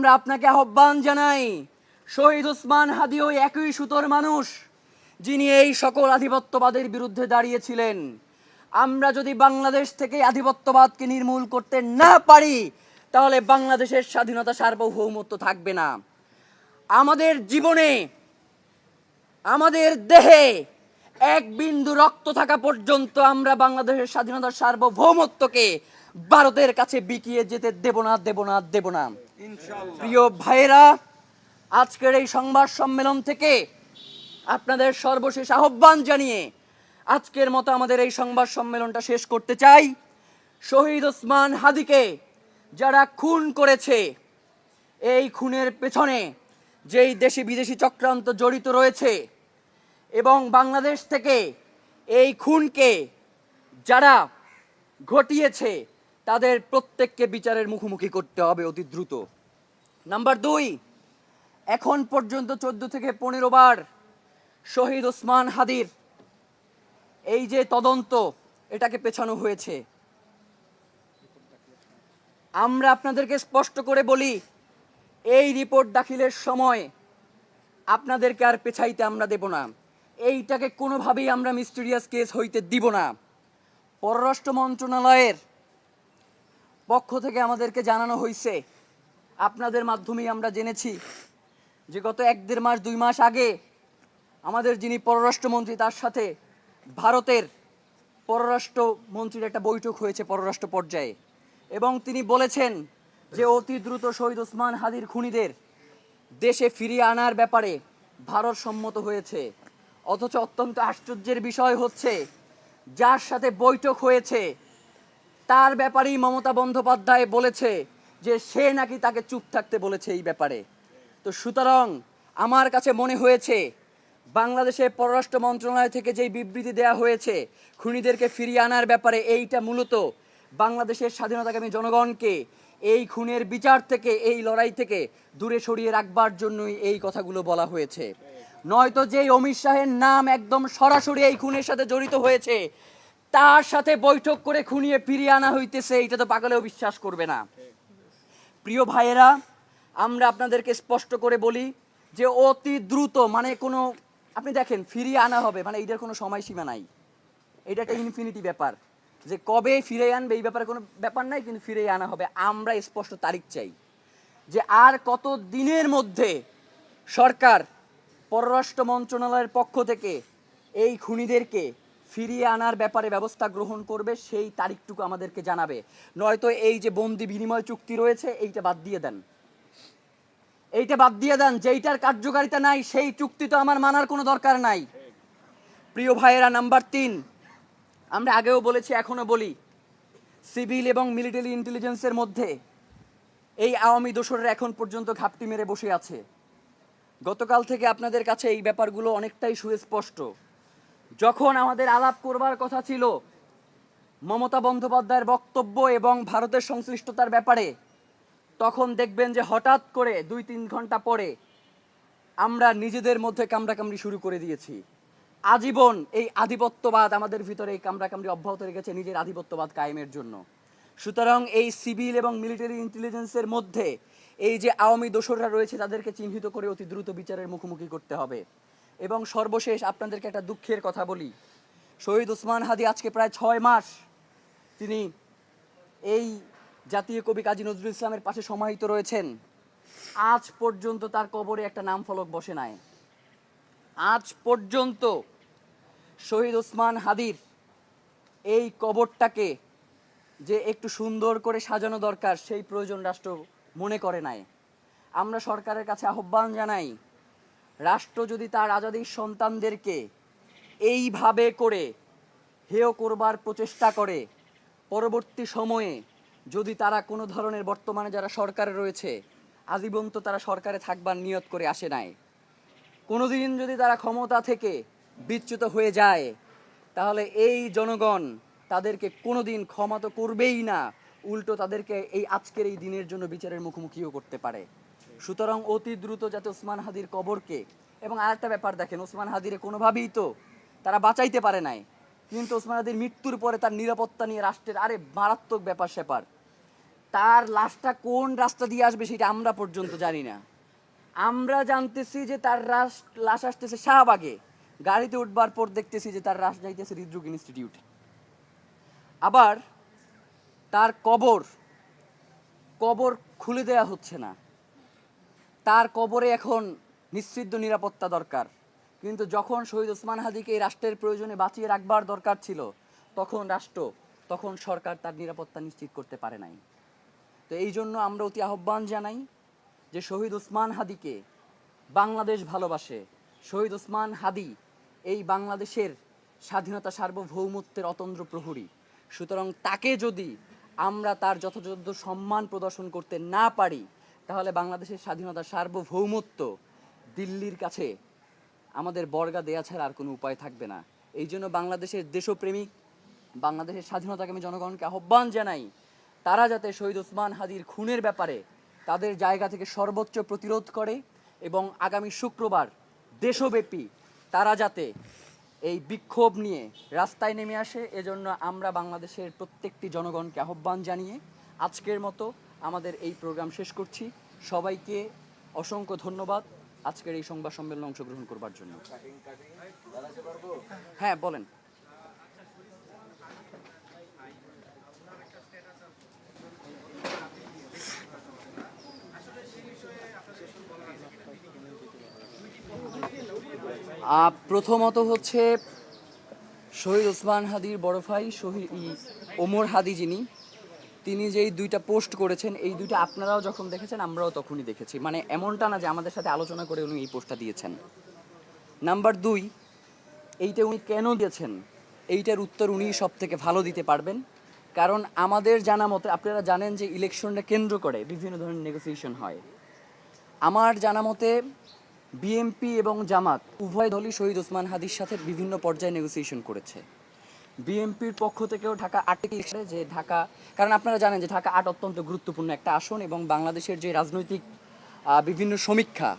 আমরা আপনাকে আহ্বান জানাই, শহীদ ওসমান হাদি ওই একই সুতোর মানুষ যিনি এই সকল আধিপত্যবাদের বিরুদ্ধে দাঁড়িয়েছিলেন। আমরা যদি বাংলাদেশ থেকে আধিপত্যবাদকে নির্মূল করতে না পারি, তাহলে বাংলাদেশের স্বাধীনতা সার্বভৌমত্ব থাকবে না। আমাদের জীবনে, আমাদের দেহে এক বিন্দু রক্ত থাকা পর্যন্ত আমরা বাংলাদেশের স্বাধীনতার সার্বভৌমত্বকে ভারতের কাছে বিকিয়ে যেতে দেব না, দেব না, দেব না। প্রিয় ভাইয়েরা, আজকের এই সংবাদ সম্মেলন থেকে আপনাদের সর্বশেষ আহ্বান জানিয়ে আজকের মতো আমাদের এই সংবাদ সম্মেলনটা শেষ করতে চাই। শহীদ ওসমান হাদিকে যারা খুন করেছে, এই খুনের পেছনে যেই দেশি বিদেশি চক্রান্ত জড়িত রয়েছে এবং বাংলাদেশ থেকে এই খুনকে যারা ঘটিয়েছে, তাদের প্রত্যেককে বিচারের মুখোমুখি করতে হবে অতি দ্রুত। নাম্বার 2, এখন পর্যন্ত 14 থেকে 15 বার শহীদ ওসমান হাদির এই যে তদন্ত, এটাকে পেছানো হয়েছে। আমরা আপনাদেরকে স্পষ্ট করে বলি, এই রিপোর্ট দাখিলের সময় আপনাদেরকে আর পেছাইতে আমরা দেব না। এইটাকে কোনোভাবেই আমরা মিস্টেরিয়াস কেস হইতে দিব না। পররাষ্ট্র মন্ত্রণালয়ের পক্ষ থেকে আমাদেরকে জানানো হয়েছে, আপনাদের মাধ্যমেই আমরা জেনেছি যে গত 1-1.5 মাস 2 মাস আগে আমাদের যিনি পররাষ্ট্রমন্ত্রী, তার সাথে ভারতের পররাষ্ট্রমন্ত্রীর একটা বৈঠক হয়েছে পররাষ্ট্র পর্যায়ে, এবং তিনি বলেছেন যে অতি দ্রুত শহীদ ওসমান হাদির খুনিদের দেশে ফিরিয়ে আনার ব্যাপারে ভারত সম্মত হয়েছে। অথচ অত্যন্ত আশ্চর্যের বিষয় হচ্ছে, যার সাথে বৈঠক হয়েছে তার ব্যাপারেই মমতা বন্দ্যোপাধ্যায় বলেছে যে সে নাকি তাকে চুপ থাকতে বলেছে এই ব্যাপারে। তো সুতরাং আমার কাছে মনে হয়েছে, বাংলাদেশের পররাষ্ট্র মন্ত্রণালয় থেকে যেই বিবৃতি দেওয়া হয়েছে খুনিদেরকে ফিরিয়ে আনার ব্যাপারে, এইটা মূলত বাংলাদেশের স্বাধীনতাকামী জনগণকে এই খুনের বিচার থেকে, এই লড়াই থেকে দূরে সরিয়ে রাখবার জন্যই এই কথাগুলো বলা হয়েছে। নয়তো যেই অমিত শাহের নাম একদম সরাসরি এই খুনের সাথে জড়িত হয়েছে, তার সাথে বৈঠক করে খুনিয়ে ফিরিয়ে আনা হইতেছে, এটা তো পাগলেও বিশ্বাস করবে না। প্রিয় ভাইয়েরা, আমরা আপনাদেরকে স্পষ্ট করে বলি যে অতি দ্রুত, মানে কোনো, আপনি দেখেন ফিরিয়ে আনা হবে, মানে এইটার কোনো সময়সীমা নাই। এটা একটা ইনফিনিটি ব্যাপার, যে কবে ফিরে আনবে এই ব্যাপারে কোনো ব্যাপার নাই, কিন্তু ফিরে আনা হবে। আমরা স্পষ্ট তারিখ চাই যে আর কত দিনের মধ্যে সরকার পররাষ্ট্র মন্ত্রণালয়ের পক্ষ থেকে এই খুনিদেরকে ফিরিয়ে আনার ব্যাপারে ব্যবস্থা গ্রহণ করবে, সেই তারিখটুকু আমাদেরকে জানাবে। নয়তো এই যে বন্দি বিনিময় চুক্তি রয়েছে, এইটা বাদ দিয়ে দেন, এইটা বাদ দিয়ে দেন। যেইটার কার্যকারিতা নাই, সেই চুক্তি তো আমার মানার কোনো দরকার নাই। প্রিয় ভাইয়েরা, নাম্বার 3, আমরা আগেও বলেছি, এখনো বলি, সিভিল এবং মিলিটারি ইন্টেলিজেন্সের মধ্যে এই আওয়ামী দোসররা এখন পর্যন্ত ঘাপটি মেরে বসে আছে। গতকাল থেকে আপনাদের কাছে এই ব্যাপারগুলো অনেকটাই সুস্পষ্ট। যখন আমাদের আলাপ করবার কথা ছিল মমতা বন্দ্যোপাধ্যায়ের বক্তব্য এবং ভারতের সংশ্লিষ্টতার ব্যাপারে, তখন দেখবেন যে হঠাৎ করে 2-3 ঘন্টা পরে আমরা নিজেদের মধ্যে কামড়াকামড়ি শুরু করে দিয়েছি। আজীবন এই আধিপত্যবাদ আমাদের ভিতরে এই কামড়াকামড়ি অব্যাহত রেখেছে নিজের আধিপত্যবাদ কায়েমের জন্য। সুতরাং এই সিভিল এবং মিলিটারি ইন্টেলিজেন্সের মধ্যে এই যে আওয়ামী দোসররা রয়েছে, তাদেরকে চিহ্নিত করে অতি দ্রুত বিচারের মুখোমুখি করতে হবে। এবং সর্বশেষ আপনাদেরকে একটা দুঃখের কথা বলি, শহীদ ওসমান হাদি আজকে প্রায় 6 মাস তিনি এই জাতীয় কবি কাজী নজরুল ইসলামের পাশে সমাহিত রয়েছেন। আজ পর্যন্ত তার কবরে একটা নাম ফলক বসে নাই। আজ পর্যন্ত শহীদ ওসমান হাদির এই কবরটাকে যে একটু সুন্দর করে সাজানো দরকার, সেই প্রয়োজন রাষ্ট্র মনে করে নাই। আমরা সরকারের কাছে আহ্বান জানাই, রাষ্ট্র যদি তার আজাদির সন্তানদেরকে এইভাবে করে হেয় করবার প্রচেষ্টা করে, পরবর্তী সময়ে যদি তারা কোনো ধরনের, বর্তমানে যারা সরকারে রয়েছে, আজীবন তো তারা সরকারে থাকবার নিয়ত করে আসে নাই, কোনোদিন যদি তারা ক্ষমতা থেকে বিচ্যুত হয়ে যায়, তাহলে এই জনগণ তাদেরকে কোনোদিন ক্ষমা তো করবেই না, উল্টো তাদেরকে এই আজকের এই দিনের জন্য বিচারের মুখোমুখিও করতে পারে। সুতরাং অতি দ্রুত যাতে ওসমান হাদির কবরকে, এবং আরেকটা ব্যাপার দেখেন, ওসমান হাদিরে কোনোভাবেই তো তারা বাঁচাইতে পারে নাই, কিন্তু ওসমান হাদির মৃত্যুর পরে তার নিরাপত্তা নিয়ে রাষ্ট্রের আরে মারাত্মক ব্যাপার স্যাপার। তার লাশটা কোন রাস্তা দিয়ে আসবে সেটা আমরা পর্যন্ত জানি না। আমরা জানতেছি যে তার লাশ আসতেছে শাহবাগে, গাড়িতে উঠবার পর দেখতেছি যে তার লাশ যাইতেছে হৃদরোগ ইনস্টিটিউটে। আবার তার কবর খুলে দেয়া হচ্ছে না। তার কবরে এখন নিশ্চিদ্র নিরাপত্তা দরকার, কিন্তু যখন শহীদ ওসমান হাদিকে এই রাষ্ট্রের প্রয়োজনে বাঁচিয়ে রাখবার দরকার ছিল, তখন সরকার তার নিরাপত্তা নিশ্চিত করতে পারে নাই। তো এই জন্য আমরা অতি আহ্বান জানাই যে শহীদ ওসমান হাদিকে বাংলাদেশ ভালোবাসে। শহীদ ওসমান হাদি এই বাংলাদেশের স্বাধীনতা সার্বভৌমত্বের অতন্দ্র প্রহরী। সুতরাং তাকে যদি আমরা তার যথাযথ সম্মান প্রদর্শন করতে না পারি, তাহলে বাংলাদেশের স্বাধীনতা সার্বভৌমত্ব দিল্লির কাছে আমাদের বর্গা দেয়া ছাড়া আর কোনো উপায় থাকবে না। এই জন্য বাংলাদেশের দেশপ্রেমিক, বাংলাদেশের স্বাধীনতাকামী জনগণকে আহ্বান জানাই, তারা যাতে শহীদ ওসমান হাদির খুনের ব্যাপারে তাদের জায়গা থেকে সর্বোচ্চ প্রতিরোধ করে এবং আগামী শুক্রবার দেশব্যাপী তারা যাতে এই বিক্ষোভ নিয়ে রাস্তায় নেমে আসে। এজন্য আমরা বাংলাদেশের প্রত্যেকটি জনগণকে আহ্বান জানিয়ে আজকের মতো আমাদের এই প্রোগ্রাম শেষ করছি। সবাইকে অসংখ্য ধন্যবাদ আজকের এই সংবাদ সম্মেলনে অংশগ্রহণ করবার জন্য। হ্যাঁ বলেন। প্রথমত হচ্ছে শহীদ ওসমান হাদির বড় ভাই ওমর হাদি তিনি যেই দুইটা পোস্ট করেছেন, এই দুইটা আপনারাও যখন দেখেছেন আমরাও তখনই দেখেছি। মানে এমনটা না যে আমাদের সাথে আলোচনা করে উনি এই পোস্টটা দিয়েছেন। নাম্বার 2, এইটা উনি কেন দিয়েছেন এইটার উত্তর উনি সব থেকে ভালো দিতে পারবেন। কারণ আমাদের জানা মতে, আপনারা জানেন যে ইলেকশনটা কেন্দ্র করে বিভিন্ন ধরনের নেগোসিয়েশন হয়। আমার জানা মতে বিএনপি এবং জামাত উভয় দলই শহীদ ওসমান হাদির সাথে বিভিন্ন পর্যায়ে নেগোসিয়েশন করেছে। বিএনপির পক্ষ থেকেও ঢাকা 8 যে ঢাকা, কারণ আপনারা জানেন যে ঢাকা 8 অত্যন্ত গুরুত্বপূর্ণ একটা আসন এবং বাংলাদেশের যে রাজনৈতিক বিভিন্ন সমীক্ষা,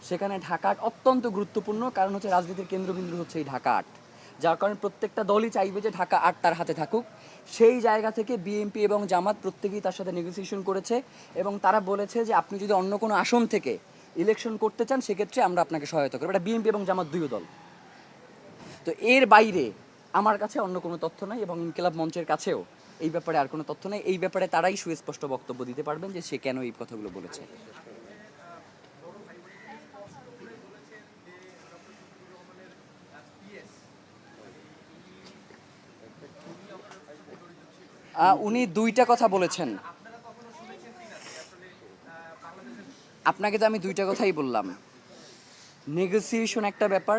সেখানে ঢাকা 8 অত্যন্ত গুরুত্বপূর্ণ। কারণ হচ্ছে রাজনীতির কেন্দ্রবিন্দু হচ্ছে এই ঢাকা 8, যার কারণে প্রত্যেকটা দলই চাইবে যে ঢাকা 8 তার হাতে থাকুক। সেই জায়গা থেকে বিএনপি এবং জামাত প্রত্যেকেই তার সাথে নেগোসিয়েশন করেছে এবং তারা বলেছে যে আপনি যদি অন্য কোনো আসন থেকে ইলেকশন করতে চান সেক্ষেত্রে আমরা আপনাকে সহায়তা করব। এটা বিএনপি এবং জামাত দুই দল। তো এর বাইরে আমার কাছে অন্য কোনো তথ্য নাই এবং ইনকিলাব মঞ্চের কাছেও এই ব্যাপারে আর কোনো তথ্য নেই। এই ব্যাপারে তারাই সুস্পষ্ট বক্তব্য দিতে পারবেন যে সে কেন এই কথাগুলো বলেছে। উনি দুইটা কথা বলেছেন। আপনাকে তো আমি দুইটা কথাই বললাম। নেগোসিয়েশন একটা ব্যাপার,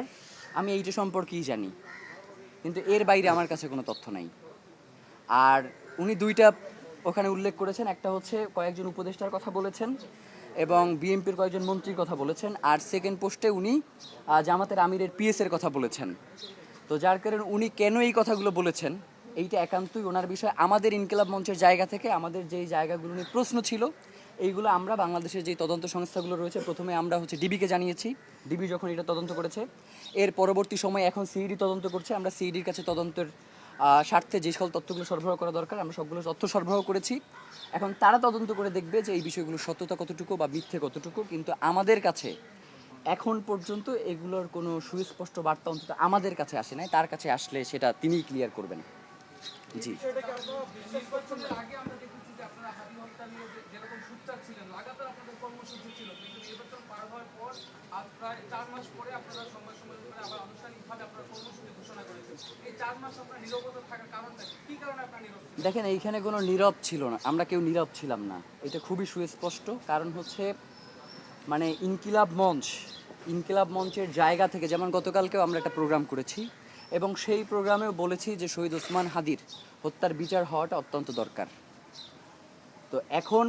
আমি এইটা সম্পর্কেই জানি, কিন্তু এর বাইরে আমার কাছে কোনো তথ্য নাই। আর উনি দুইটা ওখানে উল্লেখ করেছেন, একটা হচ্ছে কয়েকজন উপদেষ্টার কথা বলেছেন এবং বিএনপির কয়েকজন মন্ত্রীর কথা বলেছেন, আর সেকেন্ড পোস্টে উনি জামাতের আমিরের পিএসের কথা বলেছেন। তো যার কারণে উনি কেন এই কথাগুলো বলেছেন এইটা একান্তই ওনার বিষয়। আমাদের ইনকিলাব মঞ্চের জায়গা থেকে আমাদের যেই জায়গাগুলো নিয়ে প্রশ্ন ছিল, এইগুলো আমরা বাংলাদেশের যে তদন্ত সংস্থাগুলো রয়েছে, প্রথমে আমরা হচ্ছে ডিবিকে জানিয়েছি। ডিবি যখন এটা তদন্ত করেছে, এর পরবর্তী সময় এখন সিইডি তদন্ত করছে। আমরা সিইডির কাছে তদন্তের স্বার্থে যে সকল তথ্যগুলো সরবরাহ করা দরকার আমরা সবগুলো তথ্য সরবরাহ করেছি। এখন তারা তদন্ত করে দেখবে যে এই বিষয়গুলোর সত্যতা কতটুকু বা মিথ্যে কতটুকু। কিন্তু আমাদের কাছে এখন পর্যন্ত এগুলোর কোনো সুস্পষ্ট বার্তা অন্তত আমাদের কাছে আসে নাই। তার কাছে আসলে সেটা তিনিই ক্লিয়ার করবেন। জি, দেখেন এইখানে কোনো নীরব ছিল না, আমরা কেউ নীরব ছিলাম না, এটা খুবই সুস্পষ্ট। কারণ হচ্ছে মানে ইনকিলাব মঞ্চের জায়গা থেকে, যেমন গতকালকেও আমরা একটা প্রোগ্রাম করেছি এবং সেই প্রোগ্রামেও বলেছি যে শহীদ ওসমান হাদির হত্যার বিচার হওয়াটা অত্যন্ত দরকার। তো এখন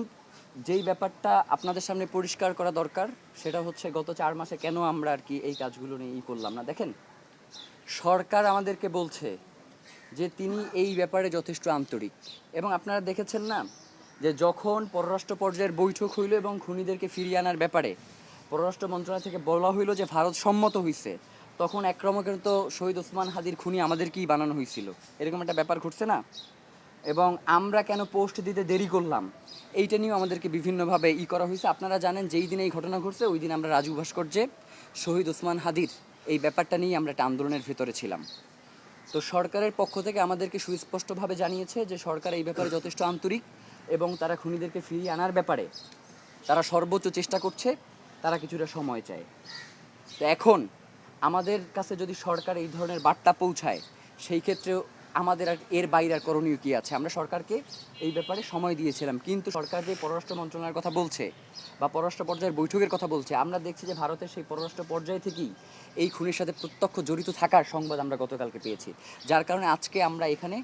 যেই ব্যাপারটা আপনাদের সামনে পরিষ্কার করা দরকার সেটা হচ্ছে গত 4 মাসে কেন আমরা আর কি এই কাজগুলো নিয়ে করলাম না। দেখেন, সরকার আমাদেরকে বলছে যে তিনি এই ব্যাপারে যথেষ্ট আন্তরিক এবং আপনারা দেখেছেন না যে যখন পররাষ্ট্র পর্যায়ের বৈঠক হইল এবং খুনিদেরকে ফিরিয়ে আনার ব্যাপারে পররাষ্ট্র মন্ত্রণালয় থেকে বলা হইল যে ভারত সম্মত হয়েছে, তখন একরকমের তো শহীদ ওসমান হাদির খুনি আমাদেরকেই বানানো হয়েছিল, এরকম একটা ব্যাপার ঘটছে না। এবং আমরা কেন পোস্ট দিতে দেরি করলাম এইটা নিয়েও আমাদেরকে বিভিন্নভাবে করা হয়েছে। আপনারা জানেন যেই দিন এই ঘটনা ঘটছে ওই দিন আমরা রাজু ভাস্কর্যে শহীদ ওসমান হাদির এই ব্যাপারটা নিয়ে আমরা একটা আন্দোলনের ভেতরে ছিলাম। তো সরকারের পক্ষ থেকে আমাদেরকে সুস্পষ্টভাবে জানিয়েছে যে সরকার এই ব্যাপারে যথেষ্ট আন্তরিক এবং তারা খুনিদেরকে ফিরিয়ে আনার ব্যাপারে তারা সর্বোচ্চ চেষ্টা করছে, তারা কিছুটা সময় চায়। তো এখন আমাদের কাছে যদি সরকার এই ধরনের বার্তা পৌঁছায় সেই ক্ষেত্রে আমাদের আর এর বাইরে আর করণীয় কী আছে? আমরা সরকারকে এই ব্যাপারে সময় দিয়েছিলাম, কিন্তু সরকার যে পররাষ্ট্র মন্ত্রণালয়ের কথা বলছে বা পররাষ্ট্র পর্যায়ের বৈঠকের কথা বলছে, আমরা দেখছি যে ভারতের সেই পররাষ্ট্র পর্যায় থেকেই এই খুনের সাথে প্রত্যক্ষ জড়িত থাকার সংবাদ আমরা গতকালকে পেয়েছি। যার কারণে আজকে আমরা এখানে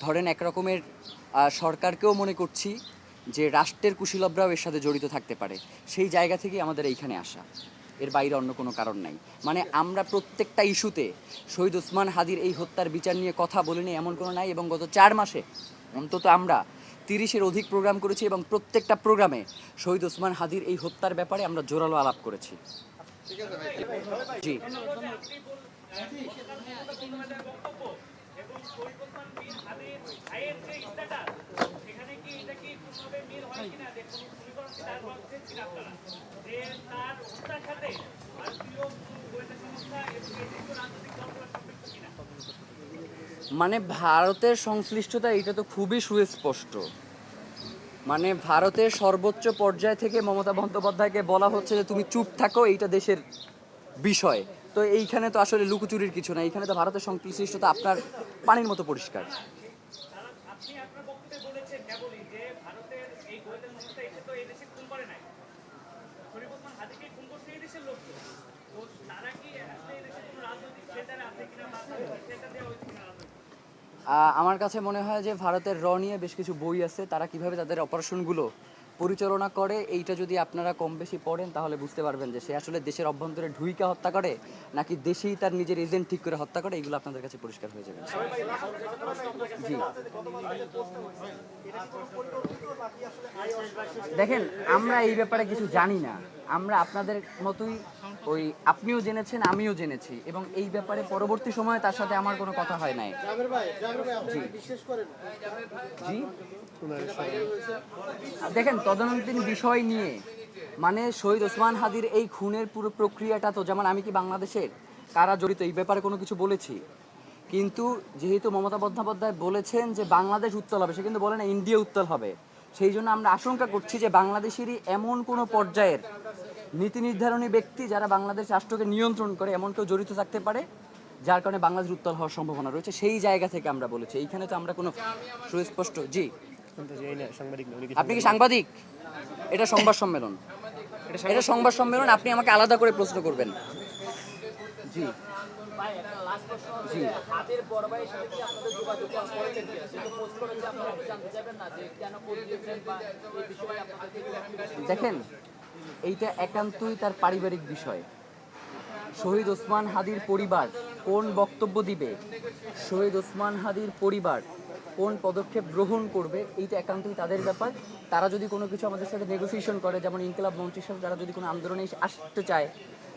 ধরেন একরকমের সরকারকেও মনে করছি যে রাষ্ট্রের কুশীলবরাও এর সাথে জড়িত থাকতে পারে, সেই জায়গা থেকেই আমাদের এইখানে আসা, এর বাইরে অন্য কোনো কারণ নাই। মানে আমরা প্রত্যেকটা ইস্যুতে শহীদ ওসমান হাদির এই হত্যার বিচার নিয়ে কথা বলিনি এমন কোনো নাই, এবং গত 4 মাসে অন্তত আমরা 30-এর অধিক প্রোগ্রাম করেছি এবং প্রত্যেকটা প্রোগ্রামে শহীদ ওসমান হাদির এই হত্যার ব্যাপারে আমরা জোরালো আলাপ করেছি। জি, মানে ভারতের সংশ্লিষ্টতা এটা তো খুবই সুস্পষ্ট। মানে ভারতের সর্বোচ্চ পর্যায় থেকে মমতা বন্দ্যোপাধ্যায়কে বলা হচ্ছে যে তুমি চুপ থাকো, এইটা দেশের বিষয়। তো এইখানে তো আসলে লুকোচুরির কিছু না, এইখানে তো ভারতের সংশ্লিষ্টতা আপনার পানির মতো পরিষ্কার। আমার কাছে মনে হয় যে ভারতের নিয়ে বেশ কিছু বই আছে, তারা কিভাবে তাদের অপারেশনগুলো পরিচালনা করে এইটা যদি আপনারা কম বেশি পড়েন তাহলে বুঝতে পারবেন যে সে আসলে দেশের অভ্যন্তরে ঢুইকা হত্যা করে নাকি দেশেই তার নিজের এজেন্ট ঠিক করে হত্যা করে, এগুলো আপনাদের কাছে পরিষ্কার হয়ে যাবে। জি, দেখেন আমরা এই ব্যাপারে কিছু জানি না, আমরা আপনাদের মতোই ওই আপনিও জেনেছেন আমিও জেনেছি, এবং এই ব্যাপারে পরবর্তী সময়ে তার সাথে আমার কোনো কথা হয় নাই। জি জি, দেখেন তদন্তাধীন বিষয় নিয়ে মানে শহীদ ওসমান হাদির এই খুনের পুরো প্রক্রিয়াটা তো, যেমন আমি কি বাংলাদেশের কারা জড়িত এই ব্যাপারে কোনো কিছু বলেছি, কিন্তু যেহেতু মমতা বন্দ্যোপাধ্যায় বলেছেন যে বাংলাদেশ উত্তাল হবে, সে কিন্তু বলে না ইন্ডিয়া উত্তাল হবে। সেই জন্য আমরা আশঙ্কা করছি যে বাংলাদেশেরই এমন কোনো পর্যায়ের নীতি নির্ধারণী ব্যক্তি যারা বাংলাদেশ রাষ্ট্রকে নিয়ন্ত্রণ করে এমন কেউ জড়িত থাকতে পারে, যার কারণে বাংলাদেশ উত্তাল হওয়ার সম্ভাবনা রয়েছে। সেই জায়গা থেকে আমরা বলেছি, এইখানে তো আমরা কোনো সুস্পষ্ট। জি, আপনি কি সাংবাদিক? এটা সংবাদ সম্মেলন, এটা সংবাদ সম্মেলন, আপনি আমাকে আলাদা করে প্রশ্ন করবেন। জি জি, দেখেন এইটা একান্তই তার পারিবারিক বিষয়। শহীদ ওসমান হাদির পরিবার কোন বক্তব্য দিবে, শহীদ ওসমান হাদির পরিবার কোন পদক্ষেপ গ্রহণ করবে, এইটা একান্তই তাদের ব্যাপার। তারা যদি কোনো কিছু আমাদের সাথে নেগোসিয়েশন করে, যেমন ইনকিলাব মঞ্চের সাথে তারা যদি কোনো আন্দোলনে আসতে চায়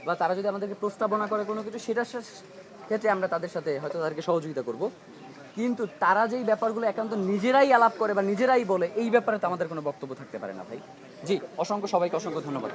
বা তারা যদি আমাদেরকে প্রস্তাবনা করে কোনো কিছু, সেটার ক্ষেত্রে আমরা তাদের সাথে হয়তো তাদেরকে সহযোগিতা করব। কিন্তু তারা যেই ব্যাপারগুলো একান্ত নিজেরাই আলাপ করে বা নিজেরাই বলে, এই ব্যাপারে তো আমাদের কোনো বক্তব্য থাকতে পারে না ভাই। জি, অসংখ্য সবাইকে অসংখ্য ধন্যবাদ।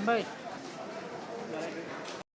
ভাই